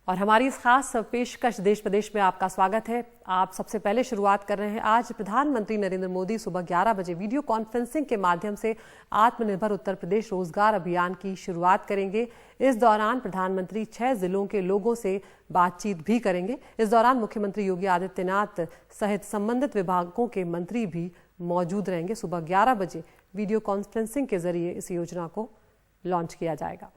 और हमारी इस खास पेशकश देश प्रदेश में आपका स्वागत है। आप सबसे पहले शुरुआत कर रहे हैं। आज प्रधानमंत्री नरेंद्र मोदी सुबह 11 बजे वीडियो कॉन्फ्रेंसिंग के माध्यम से आत्मनिर्भर उत्तर प्रदेश रोजगार अभियान की शुरुआत करेंगे। इस दौरान प्रधानमंत्री 6 जिलों के लोगों से बातचीत भी करेंगे। इस दौरान मुख्यमंत्री योगी आदित्यनाथ सहित संबंधित विभागों के मंत्री भी मौजूद रहेंगे। सुबह 11 बजे वीडियो कॉन्फ्रेंसिंग के जरिए इस योजना को लॉन्च किया जाएगा।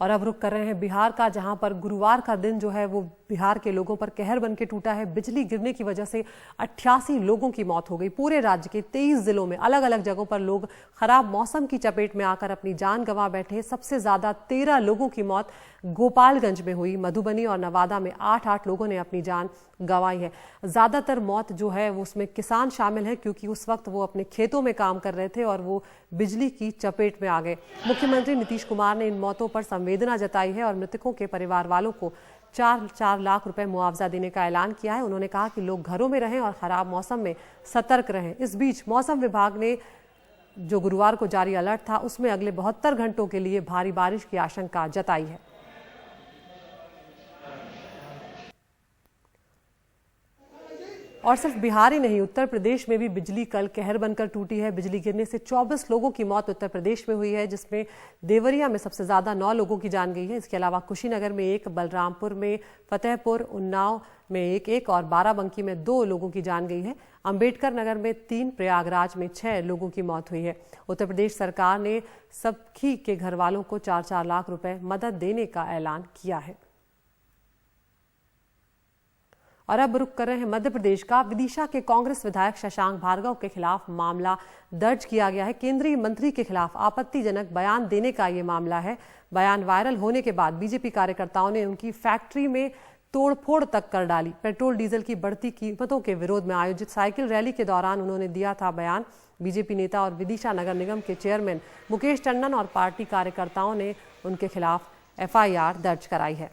और अब रुक कर रहे हैं बिहार का, जहां पर गुरुवार का दिन जो है वो बिहार के लोगों पर कहर बन के टूटा है। बिजली गिरने की वजह से 88 लोगों की मौत हो गई। पूरे राज्य के 23 जिलों में अलग अलग जगहों पर लोग खराब मौसम की चपेट में आकर अपनी जान गंवा बैठे। सबसे ज्यादा 13 लोगों की मौत गोपालगंज में हुई। मधुबनी और नवादा में 8-8 लोगों ने अपनी जान गंवाई है। ज्यादातर मौत जो है वो उसमें किसान शामिल है, क्योंकि उस वक्त वो अपने खेतों में काम कर रहे थे और वो बिजली की चपेट में आ गए। मुख्यमंत्री नीतीश कुमार ने इन मौतों पर संवेदना जताई है और मृतकों के परिवार वालों को 4 लाख रुपए मुआवजा देने का ऐलान किया है। उन्होंने कहा कि लोग घरों में रहें और खराब मौसम में सतर्क रहें। इस बीच मौसम विभाग ने जो गुरुवार को जारी अलर्ट था उसमें अगले 72 घंटों के लिए भारी बारिश की आशंका जताई है। और सिर्फ बिहार ही नहीं, उत्तर प्रदेश में भी बिजली कल कहर बनकर टूटी है। बिजली गिरने से 24 लोगों की मौत उत्तर प्रदेश में हुई है, जिसमें देवरिया में सबसे ज्यादा 9 लोगों की जान गई है। इसके अलावा कुशीनगर में 1, बलरामपुर में, फतेहपुर, उन्नाव में 1 और बाराबंकी में 2 लोगों की जान गई है। अंबेडकर नगर में 3, प्रयागराज में 6 लोगों की मौत हुई है। उत्तर प्रदेश सरकार ने सभी के घर वालों को 4-4 लाख रुपए मदद देने का ऐलान किया है। और अब रुक कर रहे हैं मध्य प्रदेश का। विदिशा के कांग्रेस विधायक शशांक भार्गव के खिलाफ मामला दर्ज किया गया है। केंद्रीय मंत्री के खिलाफ आपत्तिजनक बयान देने का ये मामला है। बयान वायरल होने के बाद बीजेपी कार्यकर्ताओं ने उनकी फैक्ट्री में तोड़फोड़ तक कर डाली। पेट्रोल डीजल की बढ़ती कीमतों के विरोध में आयोजित साइकिल रैली के दौरान उन्होंने दिया था बयान। बीजेपी नेता और विदिशा नगर निगम के चेयरमैन मुकेश टंडन और पार्टी कार्यकर्ताओं ने उनके खिलाफ FIR दर्ज कराई है।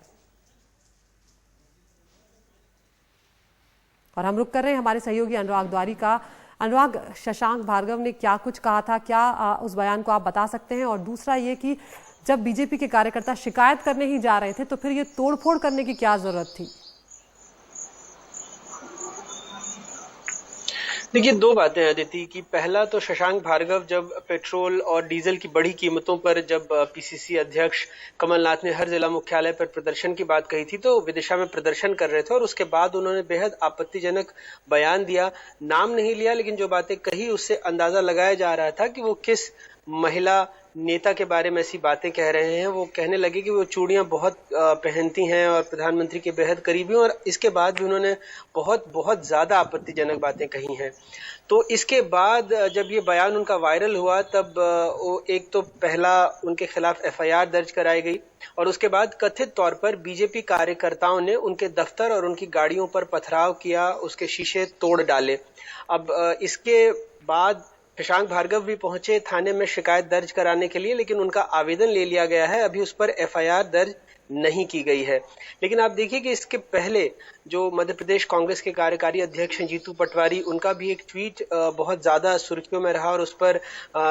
और हम रुक कर रहे हैं हमारे सहयोगी अनुराग द्वारी का। अनुराग, शशांक भार्गव ने क्या कुछ कहा था, क्या उस बयान को आप बता सकते हैं? और दूसरा ये कि जब बीजेपी के कार्यकर्ता शिकायत करने ही जा रहे थे तो फिर ये तोड़फोड़ करने की क्या जरूरत थी? देखिए, 2 बातें हैं अदिति की। पहला तो शशांक भार्गव जब पेट्रोल और डीजल की बढ़ी कीमतों पर जब PCC अध्यक्ष कमलनाथ ने हर जिला मुख्यालय पर प्रदर्शन की बात कही थी तो विदिशा में प्रदर्शन कर रहे थे और उसके बाद उन्होंने बेहद आपत्तिजनक बयान दिया। नाम नहीं लिया, लेकिन जो बातें कही उससे अंदाजा लगाया जा रहा था कि वो किस महिला नेता के बारे में ऐसी बातें कह रहे हैं। वो कहने लगे कि वो चूड़ियां बहुत पहनती हैं और प्रधानमंत्री के बेहद करीबी हैं, और इसके बाद भी उन्होंने बहुत ज्यादा आपत्तिजनक बातें कही हैं। तो इसके बाद जब ये बयान उनका वायरल हुआ तब वो एक तो पहला उनके खिलाफ FIR दर्ज कराई गई और उसके बाद कथित तौर पर बीजेपी कार्यकर्ताओं ने उनके दफ्तर और उनकी गाड़ियों पर पथराव किया, उसके शीशे तोड़ डाले। अब इसके बाद शशांक भार्गव भी पहुंचे थाने में शिकायत दर्ज कराने के लिए, लेकिन उनका आवेदन ले लिया गया है। अभी उस पर FIR दर्ज नहीं की गई है। लेकिन आप देखिए कि इसके पहले जो मध्य प्रदेश कांग्रेस के कार्यकारी अध्यक्ष हैं जीतू पटवारी, उनका भी एक ट्वीट बहुत ज्यादा सुर्खियों में रहा और उस पर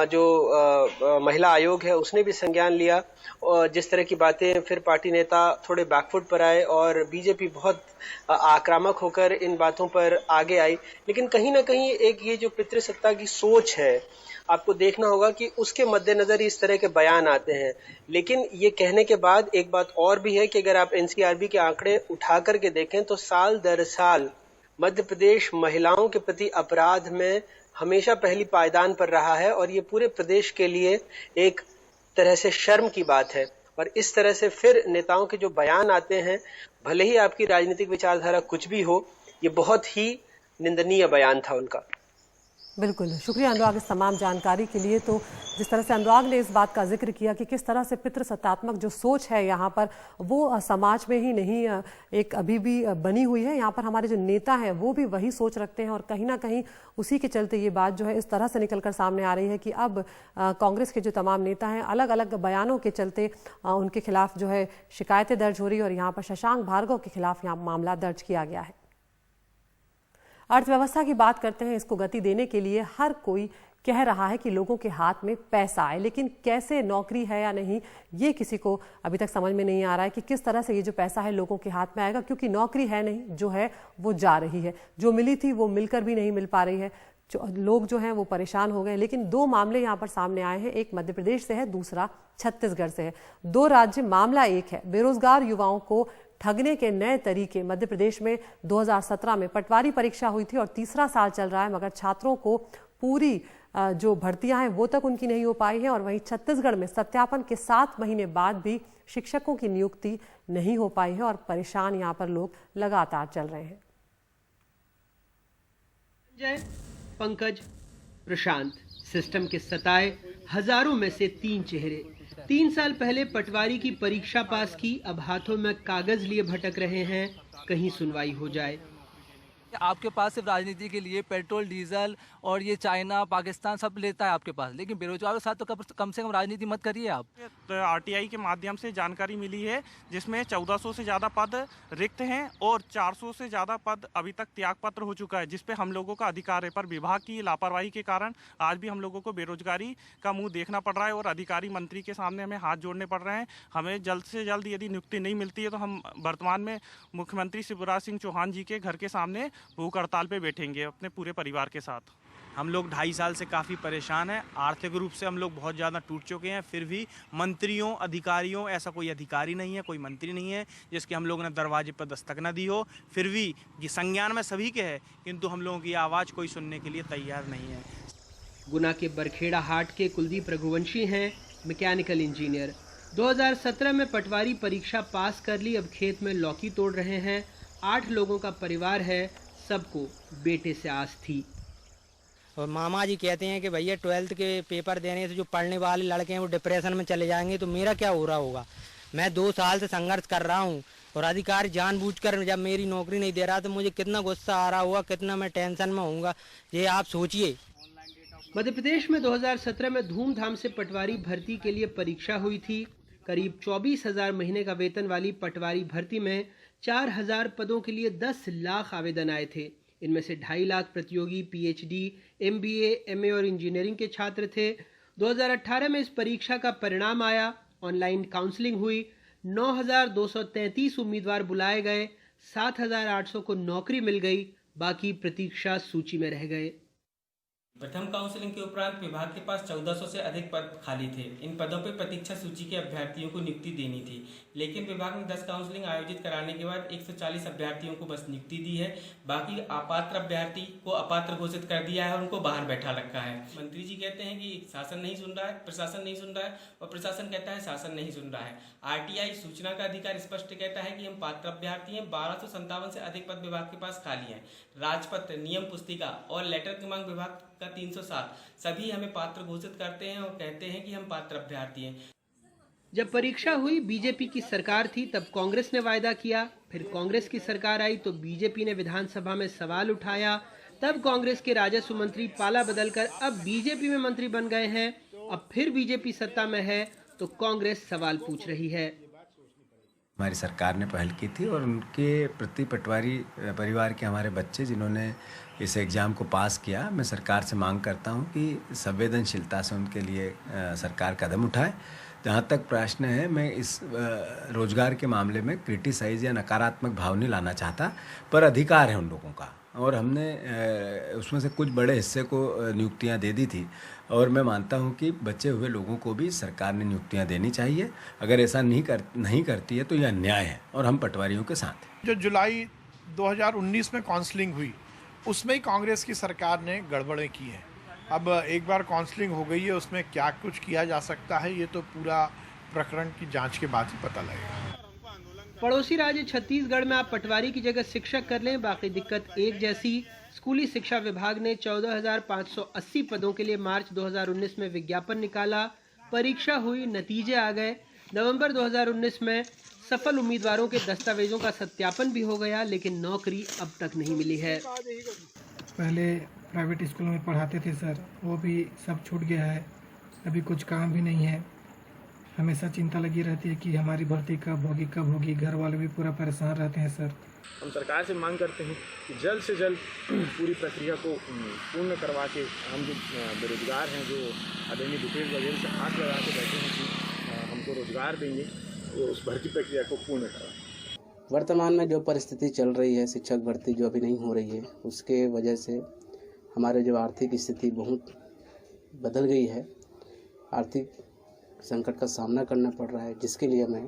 जो महिला आयोग है उसने भी संज्ञान लिया। और जिस तरह की बातें, फिर पार्टी नेता थोड़े बैकफुट पर आए और बीजेपी बहुत आक्रामक होकर इन बातों पर आगे आई। लेकिन कहीं ना कहीं एक ये जो पितृसत्ता की सोच है, आपको देखना होगा कि उसके मद्देनजर इस तरह के बयान आते हैं। लेकिन ये कहने के बाद एक बात और भी है कि अगर आप NCRB के आंकड़े उठा करके देखें तो साल दर साल मध्य प्रदेश महिलाओं के प्रति अपराध में हमेशा पहली पायदान पर रहा है और ये पूरे प्रदेश के लिए एक तरह से शर्म की बात है। और इस तरह से फिर नेताओं के जो बयान आते हैं, भले ही आपकी राजनीतिक विचारधारा कुछ भी हो, ये बहुत ही निंदनीय बयान था उनका। बिल्कुल, शुक्रिया अनुराग इस तमाम जानकारी के लिए। तो जिस तरह से अनुराग ने इस बात का जिक्र किया कि किस तरह से पितृसत्तात्मक जो सोच है यहाँ पर वो समाज में ही नहीं एक अभी भी बनी हुई है। यहाँ पर हमारे जो नेता हैं वो भी वही सोच रखते हैं और कहीं ना कहीं उसी के चलते ये बात जो है इस तरह से निकलकर सामने आ रही है कि अब कांग्रेस के जो तमाम नेता हैं अलग अलग बयानों के चलते उनके खिलाफ जो है शिकायतें दर्ज हो रही है और यहाँ पर शशांक भार्गव के खिलाफ यहाँ मामला दर्ज किया गया है। अर्थव्यवस्था की बात करते हैं। इसको गति देने के लिए हर कोई कह रहा है कि लोगों के हाथ में पैसा आए, लेकिन कैसे, नौकरी है या नहीं, ये किसी को अभी तक समझ में नहीं आ रहा है कि किस तरह से ये जो पैसा है लोगों के हाथ में आएगा, क्योंकि नौकरी है नहीं, जो है वो जा रही है, जो मिली थी वो मिलकर भी नहीं मिल पा रही है, लोग जो हैं वो परेशान हो गए। लेकिन दो मामले यहाँ पर सामने आए हैं, एक मध्य प्रदेश से है, दूसरा छत्तीसगढ़ से है। दो राज्य, मामला एक है। बेरोजगार युवाओं को ठगने के नए तरीके। मध्य प्रदेश में 2017 में पटवारी परीक्षा हुई थी और तीसरा साल चल रहा है, मगर छात्रों को पूरी जो भर्तियां हैं वो तक उनकी नहीं हो पाई है। और वहीं छत्तीसगढ़ में सत्यापन के 7 महीने बाद भी शिक्षकों की नियुक्ति नहीं हो पाई है और परेशान यहाँ पर लोग लगातार चल रहे हैं। जय पंकज, प्रशांत, सिस्टम के सताए हजारों में से 3 चेहरे। 3 साल पहले पटवारी की परीक्षा पास की, अब हाथों में कागज लिए भटक रहे हैं, कहीं सुनवाई हो जाए। आपके पास सिर्फ राजनीति के लिए पेट्रोल, डीजल और ये चाइना, पाकिस्तान सब लेता है आपके पास, लेकिन बेरोजगारों के साथ तो कम से कम राजनीति मत करिए आप। तो आरटीआई के माध्यम से जानकारी मिली है जिसमें 1400 से ज़्यादा पद रिक्त हैं और 400 से ज़्यादा पद अभी तक त्यागपत्र हो चुका है, जिस पे हम लोगों का अधिकार है। पर विभाग की लापरवाही के कारण आज भी हम लोगों को बेरोजगारी का मुंह देखना पड़ रहा है और अधिकारी मंत्री के सामने हमें हाथ जोड़ने पड़ रहे हैं। हमें जल्द से जल्द यदि नियुक्ति नहीं मिलती है तो हम वर्तमान में मुख्यमंत्री शिवराज सिंह चौहान जी के घर के सामने भूख हड़ताल पे बैठेंगे अपने पूरे परिवार के साथ। हम लोग 2.5 साल से काफ़ी परेशान हैं। आर्थिक रूप से हम लोग बहुत ज़्यादा टूट चुके हैं। फिर भी मंत्रियों, अधिकारियों, ऐसा कोई अधिकारी नहीं है, कोई मंत्री नहीं है जिसके हम लोगों ने दरवाजे पर दस्तक न दी हो। फिर भी ये संज्ञान में सभी के है, किंतु हम लोगों की आवाज़ कोई सुनने के लिए तैयार नहीं है। गुना के बरखेड़ा हाट के कुलदीप रघुवंशी हैं मैकेनिकल इंजीनियर। 2017 में पटवारी परीक्षा पास कर ली, अब खेत में लौकी तोड़ रहे हैं। 8 लोगों का परिवार है, सबको बेटे से आस थी। और मामा जी कहते हैं कि भैया 12th के पेपर देने से जो पढ़ने वाले लड़के हैं वो डिप्रेशन में चले जाएंगे, तो मेरा क्या हो रहा होगा। मैं 2 साल से संघर्ष कर रहा हूँ और अधिकारी जानबूझकर जब मेरी नौकरी नहीं दे रहा तो मुझे कितना गुस्सा आ रहा होगा, कितना मैं टेंशन में होऊंगा, ये आप सोचिए। मध्य प्रदेश में 2017 में धूमधाम से पटवारी भर्ती के लिए परीक्षा हुई थी। करीब 24,000 महीने का वेतन वाली पटवारी भर्ती में 4,000 पदों के लिए 10 लाख आवेदन आए थे। इनमें से 2.5 लाख प्रतियोगी पीएचडी, एमबीए, एमए और इंजीनियरिंग के छात्र थे। 2018 में इस परीक्षा का परिणाम आया, ऑनलाइन काउंसलिंग हुई, 9,233 उम्मीदवार बुलाए गए, 7,800 को नौकरी मिल गई, बाकी प्रतीक्षा सूची में रह गए। प्रथम काउंसलिंग के उपरांत विभाग के पास 1400 से अधिक पद खाली थे। इन पदों पर प्रतीक्षा सूची के अभ्यर्थियों को नियुक्ति देनी थी, लेकिन विभाग ने 10 काउंसलिंग आयोजित कराने के बाद 140 अभ्यर्थियों को बस नियुक्ति दी है। बाकी अपात्र अभ्यर्थी को अपात्र घोषित कर दिया है और उनको बाहर बैठा रखा है। मंत्री जी कहते हैं कि शासन नहीं सुन रहा है, प्रशासन नहीं सुन रहा है, और प्रशासन कहता है शासन नहीं सुन रहा है। आरटीआई सूचना का अधिकार स्पष्ट कहता है कि हम पात्र अभ्यर्थी हैं। 1257 से अधिक पद विभाग के पास खाली हैं। राजपत्र, नियम पुस्तिका और लेटर क्रमांक विभाग का 307 सभी हमें पात्र घोषित करते हैं और कहते हैं कि हम पात्र अभ्यर्थी हैं। जब परीक्षा हुई, बीजेपी की सरकार थी, तब कांग्रेस ने वायदा किया, फिर कांग्रेस की सरकार आई तो बीजेपी ने विधानसभा में सवाल उठाया। तब कांग्रेस के राजस्व मंत्री पाला बदलकर अब बीजेपी में मंत्री बन गए हैं। अब फिर बीजेपी सत्ता में है तो कांग्रेस सवाल पूछ रही है। हमारी सरकार ने पहल की थी और उनके प्रति पटवारी परिवार के हमारे बच्चे जिन्होंने इस एग्ज़ाम को पास किया, मैं सरकार से मांग करता हूं कि संवेदनशीलता से उनके लिए सरकार कदम उठाए। जहां तक प्रश्न है, मैं इस रोज़गार के मामले में क्रिटिसाइज़ या नकारात्मक भाव नहीं लाना चाहता, पर अधिकार है उन लोगों का और हमने उसमें से कुछ बड़े हिस्से को नियुक्तियां दे दी थी और मैं मानता हूं कि बचे हुए लोगों को भी सरकार ने नियुक्तियां देनी चाहिए। अगर ऐसा नहीं करती है तो यह अन्याय है और हम पटवारियों के साथ हैं। जो जुलाई 2019 में काउंसलिंग हुई, उसमें ही कांग्रेस की सरकार ने गड़बड़ें की हैं। अब एक बार काउंसलिंग हो गई है, उसमें क्या कुछ किया जा सकता है ये तो पूरा प्रकरण की जांच के बाद ही पता लगेगा। पड़ोसी राज्य छत्तीसगढ़ में आप पटवारी की जगह शिक्षक कर लें, बाकी दिक्कत एक जैसी। स्कूली शिक्षा विभाग ने 14,580 पदों के लिए मार्च 2019 में विज्ञापन निकाला। परीक्षा हुई, नतीजे आ गए। नवंबर 2019 में सफल उम्मीदवारों के दस्तावेजों का सत्यापन भी हो गया, लेकिन नौकरी अब तक नहीं मिली है। पहले प्राइवेट स्कूल में पढ़ाते थे सर, वो भी सब छूट गया है। अभी कुछ काम भी नहीं है। हमेशा चिंता लगी रहती है कि हमारी भर्ती कब होगी। घर वाले भी पूरा परेशान रहते हैं सर। हम सरकार से मांग करते हैं कि जल्द से जल्द पूरी प्रक्रिया को पूर्ण करवा के हम जो बेरोजगार हैं, जो आदरणीय भूपेश बघेल से हाथ लगा के बैठे हैं कि हमको रोजगार देंगे, वो उस भर्ती प्रक्रिया को पूर्ण करवाएं। वर्तमान में जो परिस्थिति चल रही है, शिक्षक भर्ती जो अभी नहीं हो रही है, उसके वजह से हमारे जो आर्थिक स्थिति बहुत बदल गई है। आर्थिक संकट का सामना करना पड़ रहा है, जिसके लिए मैं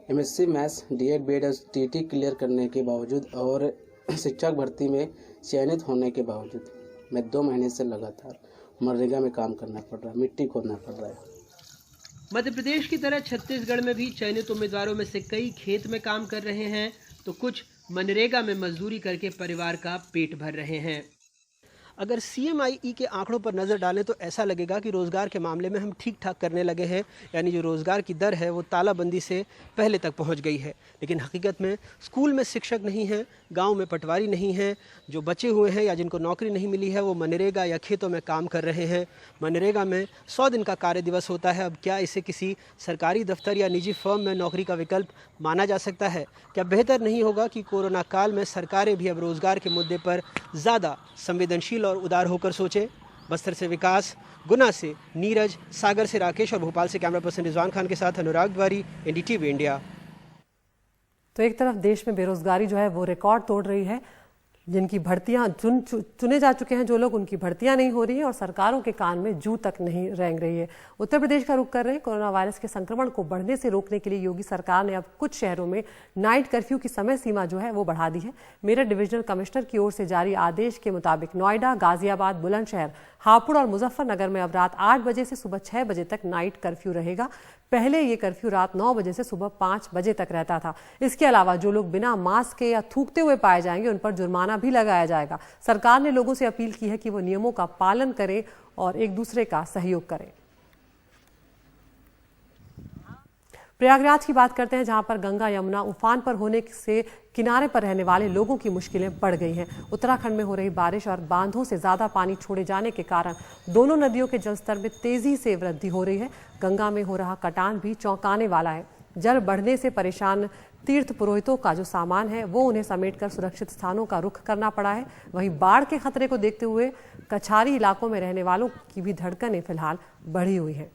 MSc मैथ्स D.Ed B.Ed और TET क्लियर करने के बावजूद और शिक्षक भर्ती में चयनित होने के बावजूद मैं 2 महीने से लगातार मनरेगा में काम करना पड़ रहा है, मिट्टी खोदना पड़ रहा है। मध्य प्रदेश की तरह छत्तीसगढ़ में भी चयनित उम्मीदवारों में से कई खेत में काम कर रहे हैं, तो कुछ मनरेगा में मजदूरी करके परिवार का पेट भर रहे हैं। अगर CMIE के आंकड़ों पर नज़र डालें तो ऐसा लगेगा कि रोज़गार के मामले में हम ठीक ठाक करने लगे हैं, यानी जो रोज़गार की दर है वो तालाबंदी से पहले तक पहुंच गई है। लेकिन हकीकत में स्कूल में शिक्षक नहीं हैं, गांव में पटवारी नहीं हैं, जो बचे हुए हैं या जिनको नौकरी नहीं मिली है वो मनरेगा या खेतों में काम कर रहे हैं। मनरेगा में 100 दिन का कार्य दिवस होता है। अब क्या इसे किसी सरकारी दफ्तर या निजी फर्म में नौकरी का विकल्प माना जा सकता है? क्या बेहतर नहीं होगा कि कोरोना काल में सरकारें भी अब रोज़गार के मुद्दे पर ज़्यादा संवेदनशील और उदार होकर सोचें? बस्तर से विकास, गुना से नीरज, सागर से राकेश और भोपाल से कैमरा पर्सन रिजवान खान के साथ अनुराग द्वारी, NDTV इंडिया। तो एक तरफ देश में बेरोजगारी जो है वो रिकॉर्ड तोड़ रही है, जिनकी भर्तियां चुने जा चुके हैं जो लोग, उनकी भर्तियां नहीं हो रही हैं और सरकारों के कान में जू तक नहीं रेंग रही है। उत्तर प्रदेश का रुख कर रहे हैं। कोरोना वायरस के संक्रमण को बढ़ने से रोकने के लिए योगी सरकार ने अब कुछ शहरों में नाइट कर्फ्यू की समय सीमा जो है वो बढ़ा दी है। मेरठ डिविजनल कमिश्नर की ओर से जारी आदेश के मुताबिक नोएडा, गाजियाबाद, बुलंदशहर, हापुड़ और मुजफ्फरनगर में अब रात 8 बजे से सुबह 6 बजे तक नाइट कर्फ्यू रहेगा। पहले ये कर्फ्यू रात 9 बजे से सुबह 5 बजे तक रहता था। इसके अलावा जो लोग बिना मास्क के या थूकते हुए पाए जाएंगे उन पर जुर्माना भी लगाया जाएगा। सरकार ने लोगों से अपील की है कि वो नियमों का पालन करें और एक दूसरे का सहयोग करें। प्रयागराज की बात करते हैं, जहां पर गंगा यमुना उफान पर होने से किनारे पर रहने वाले लोगों की मुश्किलें बढ़ गई हैं। उत्तराखंड में हो रही बारिश और बांधों से ज्यादा पानी छोड़े जाने के कारण दोनों नदियों के जलस्तर में तेजी से वृद्धि हो रही है। गंगा में हो रहा कटान भी चौंकाने वाला है। जल बढ़ने से परेशान तीर्थ पुरोहितों का जो सामान है वो उन्हें समेटकर सुरक्षित स्थानों का रुख करना पड़ा है। वहीं बाढ़ के खतरे को देखते हुए कछारी इलाकों में रहने वालों की भी धड़कनें फिलहाल बढ़ी हुई हैं।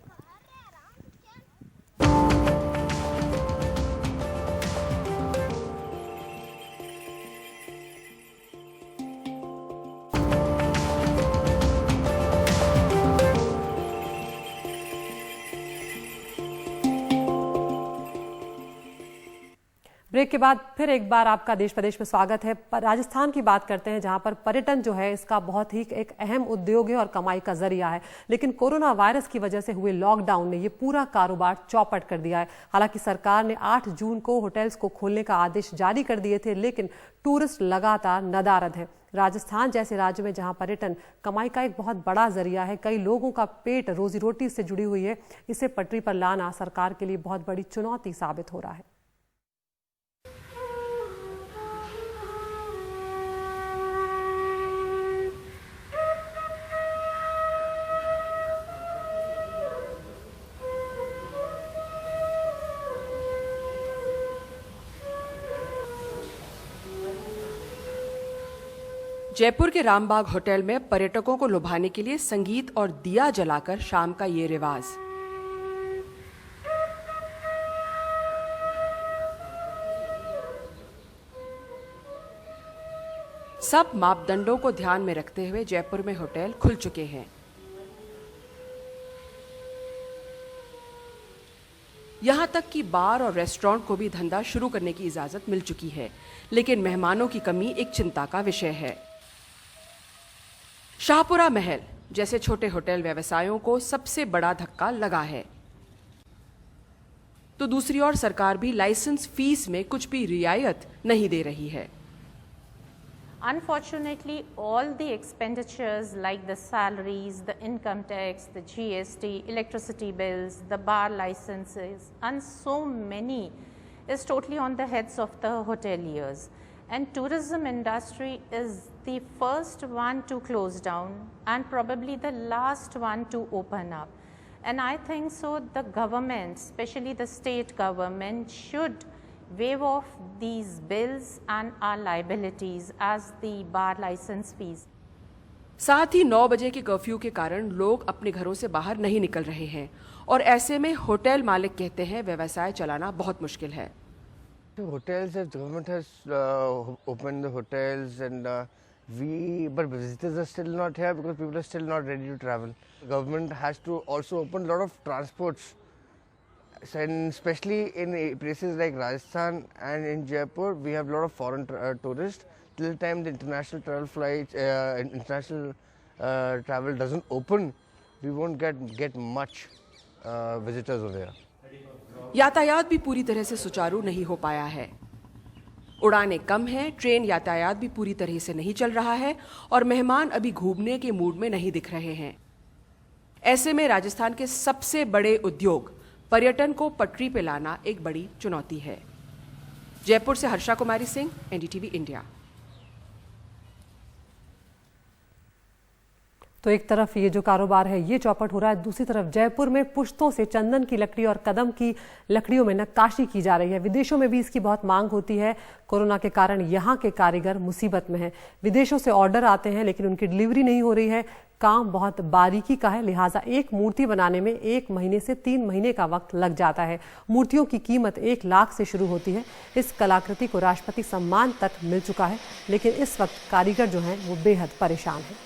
ब्रेक के बाद फिर एक बार आपका देश प्रदेश में स्वागत है। राजस्थान की बात करते हैं, जहां पर पर्यटन जो है इसका बहुत ही एक अहम उद्योग है और कमाई का जरिया है। लेकिन कोरोना वायरस की वजह से हुए लॉकडाउन ने ये पूरा कारोबार चौपट कर दिया है। हालांकि सरकार ने 8 जून को होटल्स को खोलने का आदेश जारी कर दिए थे, लेकिन टूरिस्ट लगातार नदारद है। राजस्थान जैसे राज्य में जहां पर्यटन कमाई का एक बहुत बड़ा जरिया है, कई लोगों का पेट रोजी रोटी से जुड़ी हुई है, इसे पटरी पर लाना सरकार के लिए बहुत बड़ी चुनौती साबित हो रहा है। जयपुर के रामबाग होटल में पर्यटकों को लुभाने के लिए संगीत और दिया जलाकर शाम का ये रिवाज। सब मापदंडों को ध्यान में रखते हुए जयपुर में होटल खुल चुके हैं। यहां तक कि बार और रेस्टोरेंट को भी धंधा शुरू करने की इजाजत मिल चुकी है, लेकिन मेहमानों की कमी एक चिंता का विषय है। शाहपुरा महल जैसे छोटे होटल व्यवसायों को सबसे बड़ा धक्का लगा है, तो दूसरी ओर सरकार भी लाइसेंस फीस में कुछ भी रियायत नहीं दे रही है। Unfortunately, all the expenditures like the salaries, the income tax, the GST, electricity bills, the bar licenses, and so many is totally on the heads of the hoteliers. And tourism industry is the first one to close down and probably the last one to open up. And I think so the government, especially the state government, should waive off these bills and our liabilities as the bar license fees. साथ ही 9 बजे के curfew के कारण लोग अपने घरों से बाहर नहीं निकल रहे हैं और ऐसे में होटल मालिक कहते हैं व्यवसाय चलाना बहुत मुश्किल है। Hotels, the government has opened the hotels and but visitors are still not here because people are still not ready to travel. The government has to also open a lot of transports, and especially in places like Rajasthan and in Jaipur, we have a lot of foreign tourists. Till the time the international travel flights, international travel doesn't open, we won't get much visitors over here. यातायात भी पूरी तरह से सुचारू नहीं हो पाया है। उड़ानें कम हैं, ट्रेन यातायात भी पूरी तरह से नहीं चल रहा है और मेहमान अभी घूमने के मूड में नहीं दिख रहे हैं। ऐसे में राजस्थान के सबसे बड़े उद्योग पर्यटन को पटरी पे लाना एक बड़ी चुनौती है। जयपुर से हर्षा कुमारी सिंह, एनडीटीवी इंडिया। तो एक तरफ ये जो कारोबार है ये चौपट हो रहा है, दूसरी तरफ जयपुर में पुश्तों से चंदन की लकड़ी और कदम की लकड़ियों में नक्काशी की जा रही है। विदेशों में भी इसकी बहुत मांग होती है। कोरोना के कारण यहाँ के कारीगर मुसीबत में हैं। विदेशों से ऑर्डर आते हैं लेकिन उनकी डिलीवरी नहीं हो रही है। काम बहुत बारीकी का है, लिहाजा एक मूर्ति बनाने में 1 महीने से 3 महीने का वक्त लग जाता है। मूर्तियों की कीमत 1 लाख से शुरू होती है। इस कलाकृति को राष्ट्रपति सम्मान तक मिल चुका है, लेकिन इस वक्त कारीगर जो हैं वो बेहद परेशान हैं।